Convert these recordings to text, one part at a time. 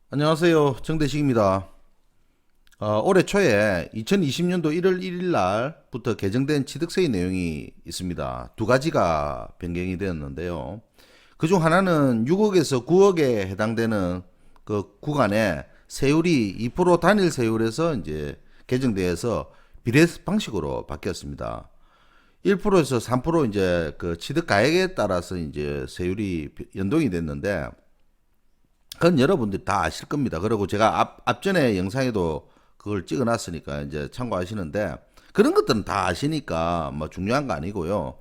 안녕하세요. 정대식입니다. 올해 초에 2020년도 1월 1일 날부터 개정된 취득세의 내용이 있습니다. 두 가지가 변경이 되었는데요. 그중 하나는 6억에서 9억에 해당되는 그 구간에 세율이 2% 단일 세율에서 이제 개정되어서 비례 방식으로 바뀌었습니다. 1%에서 3% 이제 그 취득 가액에 따라서 이제 세율이 연동이 됐는데 그건 여러분들이 다 아실 겁니다. 그리고 제가 앞전에 영상에도 그걸 찍어 놨으니까 이제 참고하시는데 그런 것들은 다 아시니까 뭐 중요한 거 아니고요.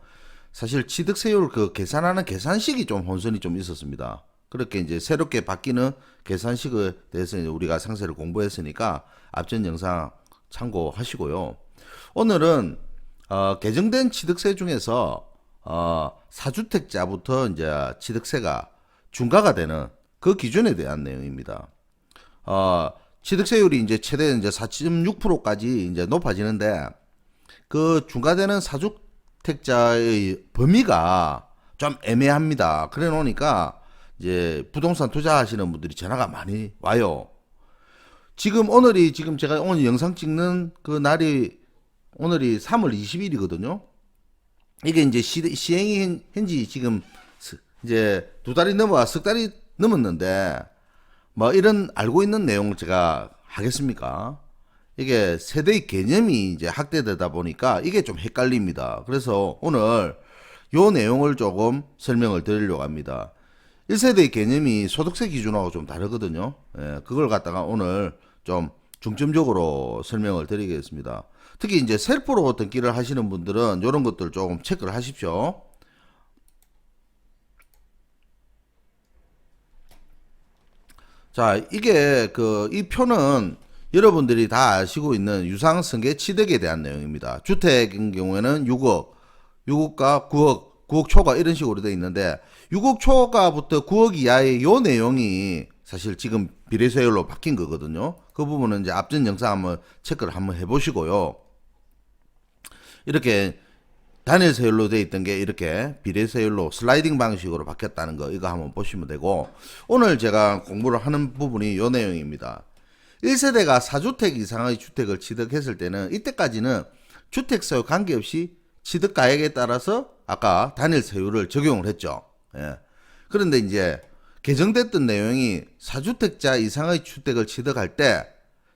사실 취득세율 그 계산하는 계산식이 좀 혼선이 좀 있었습니다. 그렇게 이제 새롭게 바뀌는 계산식에 대해서 이제 우리가 상세를 공부했으니까 앞전 영상 참고하시고요. 오늘은 개정된 취득세 중에서 4주택자부터 이제 취득세가 중과가 되는 그 기준에 대한 내용입니다. 어, 취득세율이 이제 최대 이제 4.6%까지 이제 높아지는데 그 중과되는 사주택자의 범위가 좀 애매합니다. 그래 놓으니까 이제 부동산 투자하시는 분들이 전화가 많이 와요. 지금 제가 오늘 영상 찍는 그 날이 오늘이 3월 20일이거든요. 이게 이제 시행이 한지 지금 이제 두 달이 넘어와 석 달이 넘었는데 뭐 이런 알고 있는 내용을 제가 하겠습니까? 이게 세대의 개념이 이제 확대되다 보니까 이게 좀 헷갈립니다. 그래서 오늘 요 내용을 조금 설명을 드리려고 합니다. 1세대의 개념이 소득세 기준하고 좀 다르거든요. 예, 그걸 갖다가 오늘 좀 중점적으로 설명을 드리겠습니다. 특히 이제 셀프로 등기를 하시는 분들은 이런 것들 조금 체크를 하십시오. 자, 이게 이 표는 여러분들이 다 아시고 있는 유상승계 취득에 대한 내용입니다. 주택인 경우에는 6억, 9억 초과 이런 식으로 되어 있는데 6억 초과부터 9억 이하의 요 내용이 사실 지금 비례세율로 바뀐 거거든요. 그 부분은 이제 앞전 영상 한번 체크를 한번 해보시고요. 이렇게 단일 세율로 돼 있던 게 이렇게 비례 세율로 슬라이딩 방식으로 바뀌었다는 거 이거 한번 보시면 되고 오늘 제가 공부를 하는 부분이 요 내용입니다. 1세대가 4주택 이상의 주택을 취득했을 때는 이때까지는 주택수요 관계없이 취득 가액에 따라서 아까 단일 세율을 적용을 했죠. 예. 그런데 이제 개정됐던 내용이 4주택자 이상의 주택을 취득할 때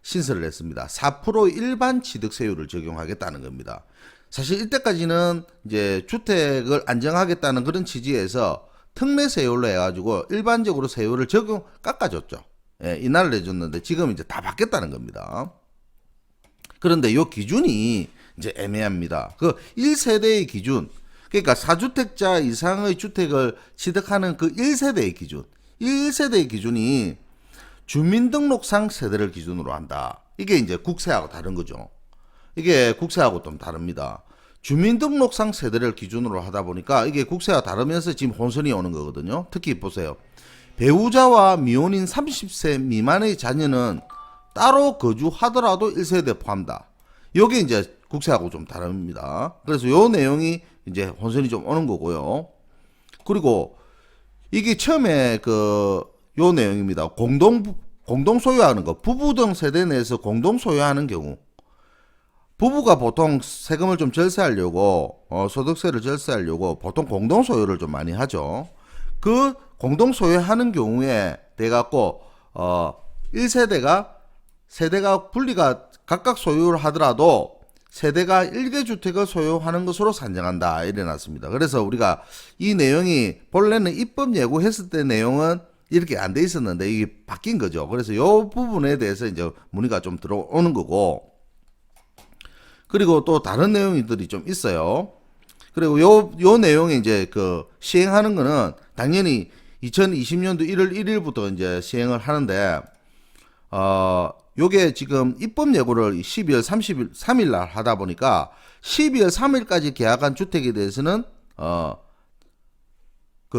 신설을 했습니다. 4% 일반 취득세율을 적용하겠다는 겁니다. 사실 이때까지는 이제 주택을 안정하겠다는 그런 취지에서 특례 세율로 해가지고 일반적으로 세율을 깎아줬죠. 예, 인하를 해줬는데 지금 이제 다 바뀌었다는 겁니다. 그런데 요 기준이 이제 애매합니다. 그 1세대의 기준, 그러니까 4주택자 이상의 주택을 취득하는 그 1세대의 기준, 1세대의 기준이 주민등록상 세대를 기준으로 한다. 이게 이제 국세하고 다른 거죠. 이게 국세하고 좀 다릅니다. 주민등록상 세대를 기준으로 하다 보니까 이게 국세와 다르면서 지금 혼선이 오는 거거든요. 특히 보세요. 배우자와 미혼인 30세 미만의 자녀는 따로 거주하더라도 1세대 포함다. 요게 이제 국세하고 좀 다릅니다. 그래서 요 내용이 이제 혼선이 좀 오는 거고요. 그리고 이게 처음에 요 내용입니다. 공동 소유하는 거. 부부 등 세대 내에서 공동 소유하는 경우. 부부가 보통 세금을 좀 절세하려고 소득세를 절세하려고 보통 공동 소유를 좀 많이 하죠. 그 공동 소유하는 경우에 돼 갖고 1세대가 세대가 분리가 각각 소유를 하더라도 세대가 1개 주택을 소유하는 것으로 산정한다 이래 놨습니다. 그래서 우리가 이 내용이 본래는 입법 예고했을 때 내용은 이렇게 안 돼 있었는데 이게 바뀐 거죠. 그래서 이 부분에 대해서 이제 문의가 좀 들어오는 거고 그리고 또 다른 내용들이 좀 있어요. 그리고 요 내용이 이제 시행하는 거는 당연히 2020년도 1월 1일부터 이제 시행을 하는데, 요게 지금 입법 예고를 12월 3일 날 하다 보니까 12월 3일까지 계약한 주택에 대해서는,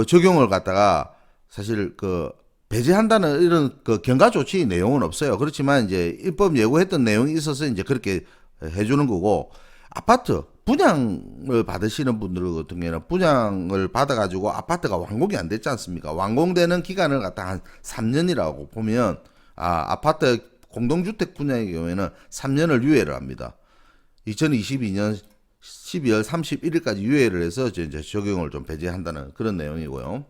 적용을 갖다가 사실 배제한다는 이런 경과 조치 내용은 없어요. 그렇지만 이제 입법 예고했던 내용이 있어서 이제 그렇게 해주는 거고 아파트 분양을 받으시는 분들 같은 경우에는 분양을 받아가지고 아파트가 완공이 안 됐지 않습니까? 완공되는 기간을 갖다 한 3년이라고 보면 아파트 공동주택 분야의 경우에는 3년을 유예를 합니다. 2022년 12월 31일까지 유예를 해서 이제 적용을 좀 배제한다는 그런 내용이고요.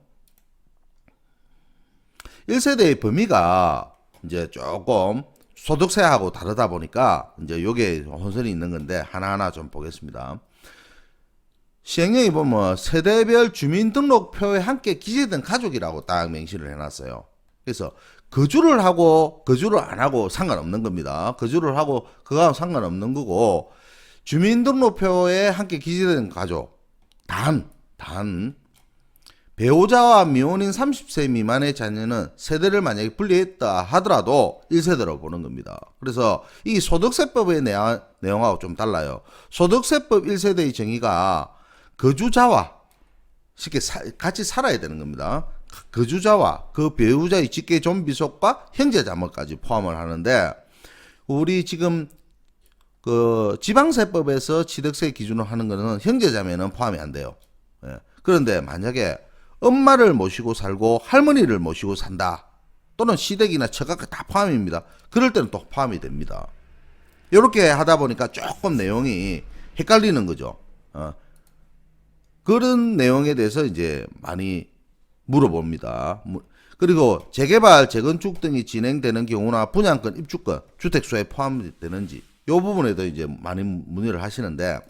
1세대의 범위가 이제 조금 소득세하고 다르다 보니까 이제 요게 혼선이 있는 건데 하나하나 좀 보겠습니다. 시행령에 보면 세대별 주민등록표에 함께 기재된 가족이라고 딱 명시를 해놨어요. 그래서 거주를 하고 거주를 안 하고 상관없는 겁니다. 거주를 하고 그거하고 상관없는 거고, 주민등록표에 함께 기재된 가족 단 배우자와 미혼인 30세 미만의 자녀는 세대를 만약에 분리했다 하더라도 1세대로 보는 겁니다. 그래서 이 소득세법의 내용하고 좀 달라요. 소득세법 1세대의 정의가 거주자와 쉽게 같이 살아야 되는 겁니다. 거주자와 그 배우자의 직계 존비속과 형제 자매까지 포함을 하는데, 우리 지금 그 지방세법에서 취득세 기준으로 하는 거는 형제 자매는 포함이 안 돼요. 예. 그런데 만약에 엄마를 모시고 살고 할머니를 모시고 산다, 또는 시댁이나 처가가 다 포함입니다. 그럴 때는 또 포함이 됩니다. 이렇게 하다 보니까 조금 내용이 헷갈리는 거죠. 그런 내용에 대해서 이제 많이 물어봅니다. 그리고 재개발, 재건축 등이 진행되는 경우나 분양권, 입주권, 주택수에 포함되는지 이 부분에도 이제 많이 문의를 하시는데,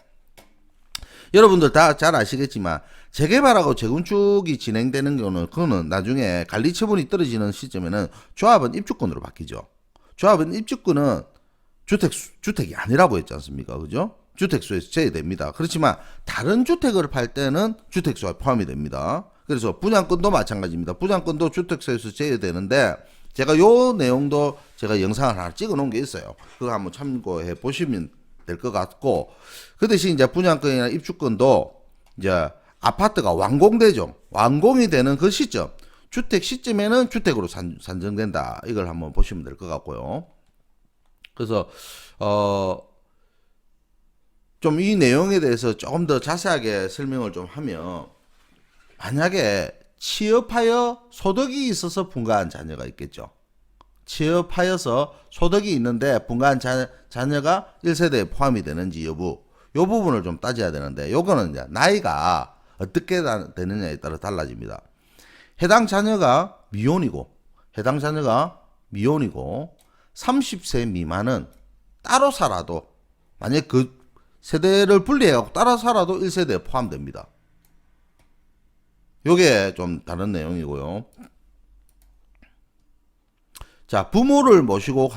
여러분들 다 잘 아시겠지만 재개발하고 재건축이 진행되는 경우는 그거는 나중에 관리 처분이 떨어지는 시점에는 조합은 입주권으로 바뀌죠. 조합은 입주권은 주택이 아니라고 했지 않습니까? 그죠? 주택수에서 제외됩니다. 그렇지만 다른 주택을 팔 때는 주택수에 포함이 됩니다. 그래서 분양권도 마찬가지입니다. 분양권도 주택수에서 제외되는데, 제가 요 내용도 제가 영상을 하나 찍어 놓은 게 있어요. 그거 한번 참고해 보시면 될 것 같고, 그 대신 이제 분양권이나 입주권도 이제 아파트가 완공되죠. 완공이 되는 그 시점, 주택 시점에는 주택으로 산정된다. 이걸 한번 보시면 될 것 같고요. 그래서 좀 이 내용에 대해서 조금 더 자세하게 설명을 좀 하면, 만약에 취업하여 소득이 있어서 분가한 자녀가 있겠죠. 취업하여서 소득이 있는데 분가한 자녀가 1세대에 포함이 되는지 여부, 요 부분을 좀 따져야 되는데, 요거는 이제 나이가 어떻게 되느냐에 따라 달라집니다. 해당 자녀가 미혼이고 30세 미만은 따로 살아도, 만약 그 세대를 분리해갖고 따로 살아도 1세대에 포함됩니다. 요게 좀 다른 내용이고요. 자, 부모를 모시고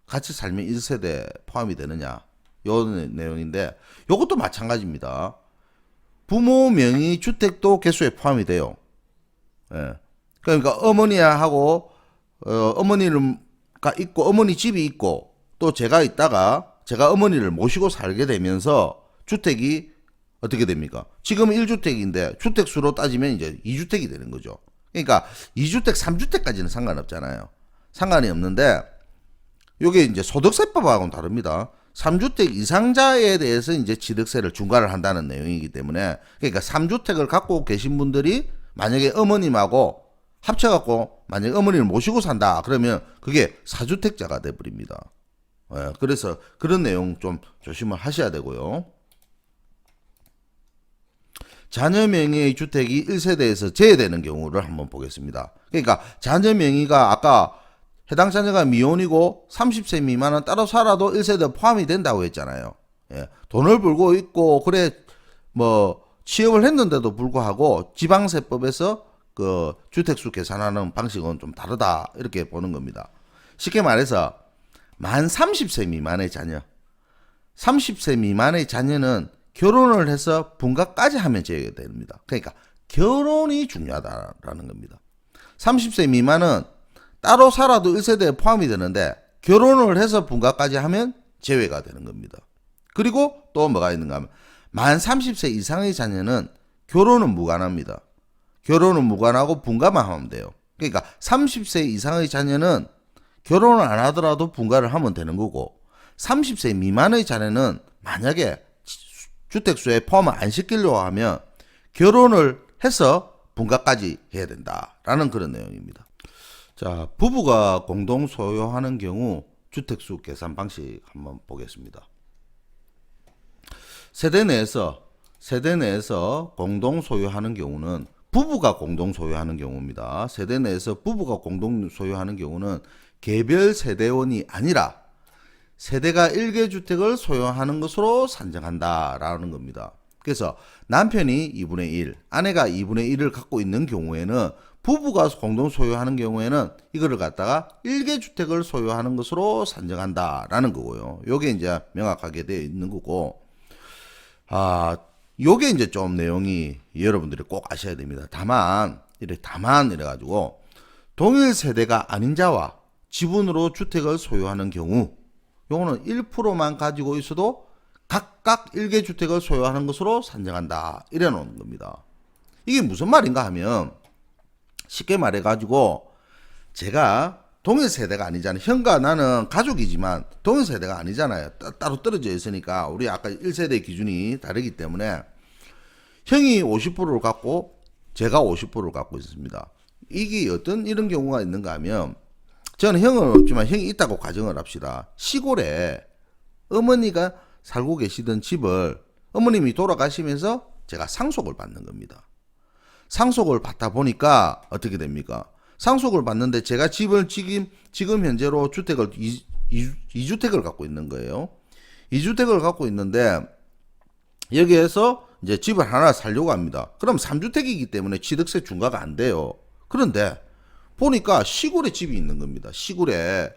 같이 살면 1세대 포함이 되느냐, 요 내용인데, 요것도 마찬가지입니다. 부모 명의 주택도 개수에 포함이 돼요. 예. 그러니까 어머니하고 어머니가 있고 어머니 집이 있고 또 제가 있다가 제가 어머니를 모시고 살게 되면서 주택이 어떻게 됩니까? 지금 1주택인데 주택수로 따지면 이제 2주택이 되는 거죠. 그러니까 2주택, 3주택까지는 상관없잖아요. 상관이 없는데, 요게 이제 소득세법하고는 다릅니다. 3주택 이상자에 대해서 이제 취득세를 중과를 한다는 내용이기 때문에, 그러니까 3주택을 갖고 계신 분들이 만약에 어머님하고 합쳐갖고 만약에 어머니를 모시고 산다 그러면 그게 4주택자가 돼버립니다. 예, 그래서 그런 내용 좀 조심을 하셔야 되고요. 자녀 명의의 주택이 1세대에서 제외되는 경우를 한번 보겠습니다. 그러니까 자녀 명의가 아까 해당 자녀가 미혼이고 30세 미만은 따로 살아도 1세대 포함이 된다고 했잖아요. 예, 돈을 벌고 있고 그래 뭐 취업을 했는데도 불구하고 지방세법에서 그 주택수 계산하는 방식은 좀 다르다, 이렇게 보는 겁니다. 쉽게 말해서 만 30세 미만의 자녀, 30세 미만의 자녀는 결혼을 해서 분가까지 하면 제외가 됩니다. 그러니까 결혼이 중요하다라는 겁니다. 30세 미만은 따로 살아도 1세대에 포함이 되는데 결혼을 해서 분가까지 하면 제외가 되는 겁니다. 그리고 또 뭐가 있는가 하면 만 30세 이상의 자녀는 결혼은 무관합니다. 결혼은 무관하고 분가만 하면 돼요. 그러니까 30세 이상의 자녀는 결혼을 안 하더라도 분가를 하면 되는 거고, 30세 미만의 자녀는 만약에 주택수에 포함을 안 시키려고 하면 결혼을 해서 분가까지 해야 된다라는 그런 내용입니다. 자, 부부가 공동 소유하는 경우 주택수 계산 방식 한번 보겠습니다. 세대 내에서 공동 소유하는 경우는 부부가 공동 소유하는 경우입니다. 세대 내에서 부부가 공동 소유하는 경우는 개별 세대원이 아니라 세대가 1개 주택을 소유하는 것으로 산정한다라는 겁니다. 그래서 남편이 2분의 1, 아내가 2분의 1을 갖고 있는 경우에는 부부가 공동 소유하는 경우에는 이거를 갖다가 1개 주택을 소유하는 것으로 산정한다라는 거고요. 요게 이제 명확하게 되어 있는 거고, 요게 이제 좀 내용이 여러분들이 꼭 아셔야 됩니다. 다만 이래가지고 동일 세대가 아닌 자와 지분으로 주택을 소유하는 경우, 요거는 1%만 가지고 있어도 각각 1개 주택을 소유하는 것으로 산정한다. 이래 놓은 겁니다. 이게 무슨 말인가 하면, 쉽게 말해가지고 제가 동일 세대가 아니잖아요. 형과 나는 가족이지만 동일 세대가 아니잖아요. 따로 떨어져 있으니까 우리 아까 1세대 기준이 다르기 때문에 형이 50%를 갖고 제가 50%를 갖고 있습니다. 이게 어떤 이런 경우가 있는가 하면, 저는 형은 없지만 형이 있다고 가정을 합시다. 시골에 어머니가 살고 계시던 집을 어머님이 돌아가시면서 제가 상속을 받는 겁니다. 상속을 받다 보니까 어떻게 됩니까? 상속을 받는데 제가 집을 지금 현재로 주택을 2주택을 갖고 있는 거예요. 2주택을 갖고 있는데 여기에서 이제 집을 하나 살려고 합니다. 그럼 3주택이기 때문에 취득세 중과가 안 돼요. 그런데 보니까 시골에 집이 있는 겁니다. 시골에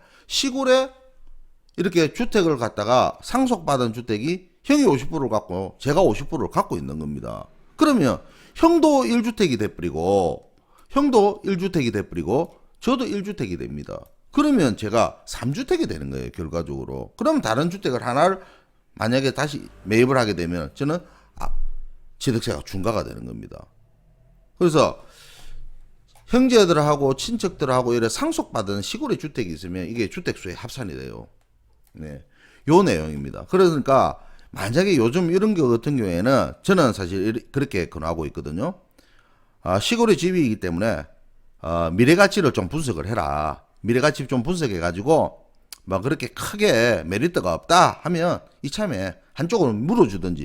이렇게 주택을 갖다가 상속받은 주택이 형이 50%를 갖고 제가 50%를 갖고 있는 겁니다. 그러면 형도 1주택이 돼버리고 저도 1주택이 됩니다. 그러면 제가 3주택이 되는 거예요, 결과적으로. 그러면 다른 주택을 하나를 만약에 다시 매입을 하게 되면 저는 취득세가 중과가 되는 겁니다. 그래서 형제들하고 친척들하고 이래 상속받은 시골의 주택이 있으면 이게 주택수에 합산이 돼요. 네, 요 내용입니다. 그러니까 만약에 요즘 이런 거 같은 경우에는 저는 사실 그렇게 권하고 있거든요. 시골의 집이기 때문에 미래가치를 좀 분석을 해라. 미래가치 좀 분석해가지고 막 그렇게 크게 메리트가 없다 하면 이참에 한쪽으로 밀어주란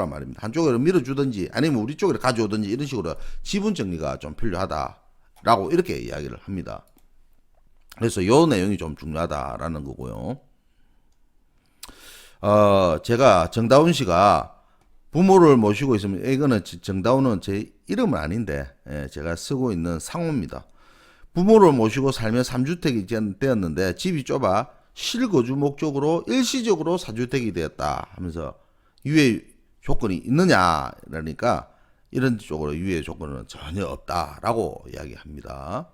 말입니다. 한쪽으로 밀어주든지 아니면 우리 쪽으로 가져오든지 이런 식으로 지분 정리가 좀 필요하다라고 이렇게 이야기를 합니다. 그래서 요 내용이 좀 중요하다라는 거고요. 제가 정다운 씨가 부모를 모시고 있으면, 이거는 정다운은 제 이름은 아닌데 제가 쓰고 있는 상호입니다. 부모를 모시고 살며 3주택이 되었는데 집이 좁아 실거주 목적으로 일시적으로 4주택이 되었다 하면서 유예 조건이 있느냐 그러니까 이런 쪽으로 유예 조건은 전혀 없다라고 이야기합니다.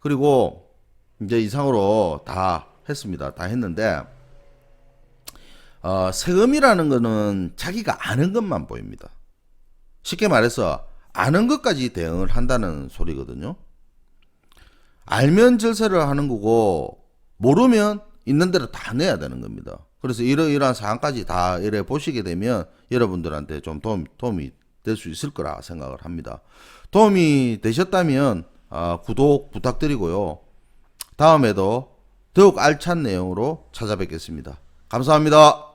그리고 이제 이상으로 다 했습니다. 다 했는데 세금이라는 거는 자기가 아는 것만 보입니다. 쉽게 말해서 아는 것까지 대응을 한다는 소리거든요. 알면 절세를 하는 거고 모르면 있는 대로 다 내야 되는 겁니다. 그래서 이러이러한 사항까지 다 이래 보시게 되면 여러분들한테 좀 도움이 될 수 있을 거라 생각을 합니다. 도움이 되셨다면 구독 부탁드리고요. 다음에도 더욱 알찬 내용으로 찾아뵙겠습니다. 감사합니다.